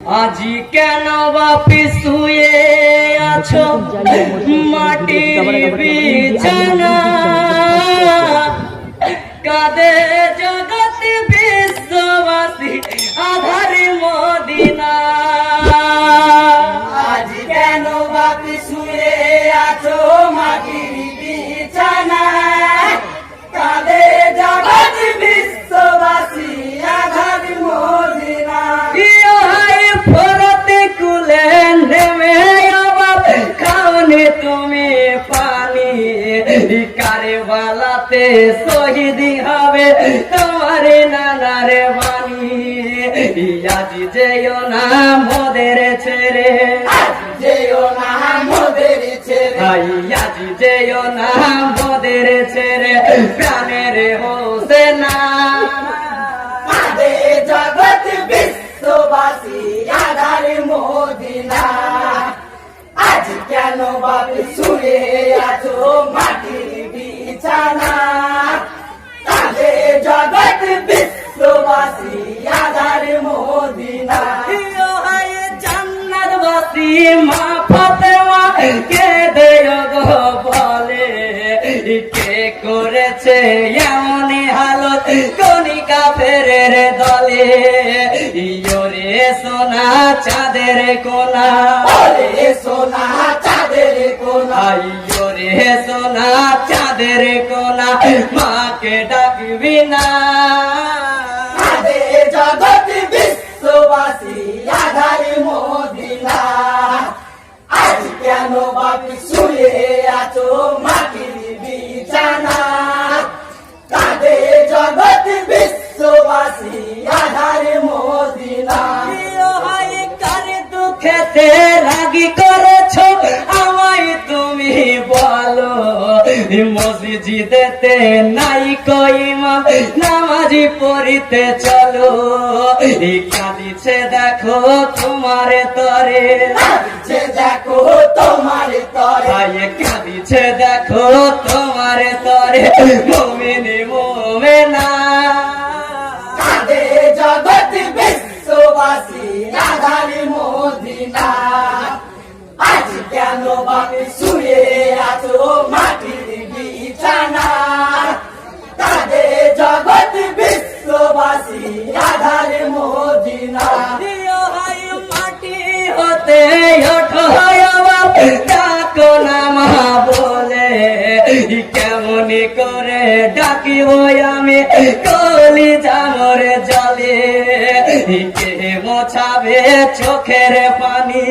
আজি কেন বাপি শুয়ে আছো মাটির বিছানা, কাঁদে জগৎ বিশ্ববাসী আধারে মদিনা। আজি কেন বাপি শুয়ে আছো মাটির বিছানা, কাঁদে জগৎ বিশ্ববাসী আধার মদিনা। কুলে নেমে অবাব খাওনি তুমি পানি, কারবালাতে শহীদ হবে তোমার নানার বাণী। আজি যেও না মোদের ছেড়ে, যেও না মোদের ছেড়ে, আজি যেও না মোদের ছেড়ে, প্রাণের হোসেনা। কাঁদে জগৎ বিশ্ববাসী আধার মদিনা। আজ কেন বাপি শুয়ে আছো মাটির বিছানা, কাঁদে জগৎ বিশ্ববাসী আধার মদিনা। জান্নাতবাসী মা ফাতেমা কেঁদে গো বলে, কে করেছে এমনই হালত কণিকা ফেরের দলে। ইয়োরে সোনা চাঁদের কোনা, ওরে সোনা চাঁদের কোনা, ইয়োরে সোনা চাঁদের কোনা, মাকে ডাকবি না। কাঁদে জগৎ বিশ্ববাসী আধার মদিনা। আজ কেন বাপি শুয়ে আছো মাটির বিছানা, কাঁদে জগৎ বিশ্ববাসী আধার মদিনা। কার দুঃখেতে রাগি করেছো আমায় তুমি বলো, মসজিদেতে নাই কইমাম নামাজি পড়িতে চলো। কাঁদিছে দেখো তোমার তরে, কাঁদিছে দেখো তোমার তরে, কাঁদিছে দেখো তোমার তরে মুমিনি মুমিনা। কাঁদে জগৎ বিশ্ববাসী আধার মদিনা। আজ কেন বাপি শুয়ে আছো মাটির বিছানা, কাঁদে জগৎ বিশ্ববাসী আধার মদিনা। মাটি হতে ওঠো ডাকো না মা বলে, কেমনি করে ডাকিব আমি কলি জামর জলে। কে মোছাবে চোখের পানি,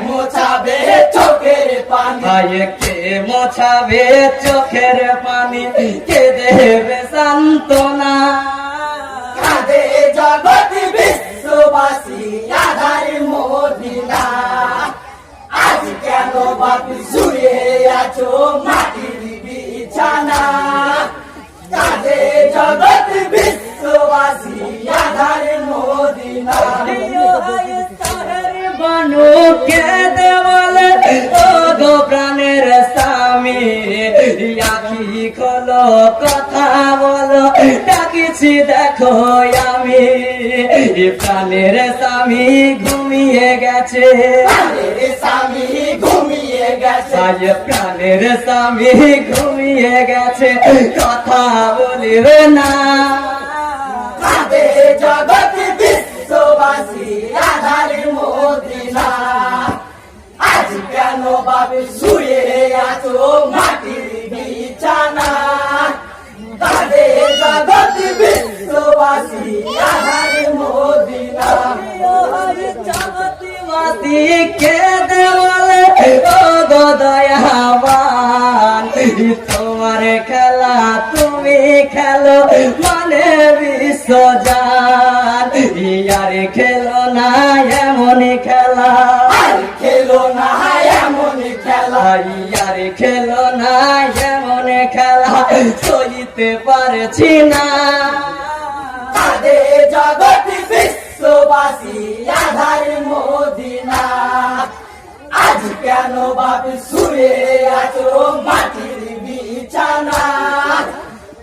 মোছাবে চোখের পানি, কে মোছাবে চোখের পানি, কে দেবে সান্ত্বনা। কাঁদে জগৎ বিশ্ববাসী আধার মদিনা। আজ কেন বাপি শুয়ে আছো মাটির বিছানা, কাঁদে জগৎ বিশ্ববাসী আধার মদিনা। বানু কে দেওয়ালে ও গো প্রাণের স্বামী, আখি খোলো কথা বলো ডাকিছি দেখো আমি। প্রাণের স্বামী ঘুমিয়ে গেছে, প্রাণের স্বামী ঘুমিয়ে গেছে, প্রাণের স্বামী ঘুমিয়ে গেছে, কথা বলিবে না। কাঁদে জগৎ বিশ্ববাসী আধার মদিনা। আজ কেন বাপি শুয়ে আছো মাটির বিছানা, কাঁদে জগৎ বিশ্ববাসী আধার মদিনা। জগৎবাসী কে দেওয়ালে ও গো দয়াবান, তোমার খেলা তুমি খেলো মানে বিশ্বজান। ইয়ার খেলো না এমন খেলা, আর খেলো না এমন খেলা, ইয়ার খেলো না এমন খেলা, সইতে পারছি না। কাঁদে জগৎ বিশ্ববাসী আধার মদিনা। আজ কেন বাপি শুয়ে আছো মাটির বিছানা,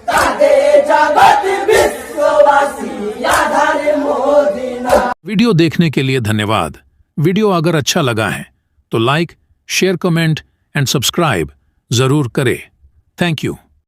কাঁদে জগৎ বিশ্ববাসী আধার মদিনা। वीडियो देखने के लिए धन्यवाद। वीडियो अगर अच्छा लगा है तो like, share, comment and subscribe जरूर करें। Thank you.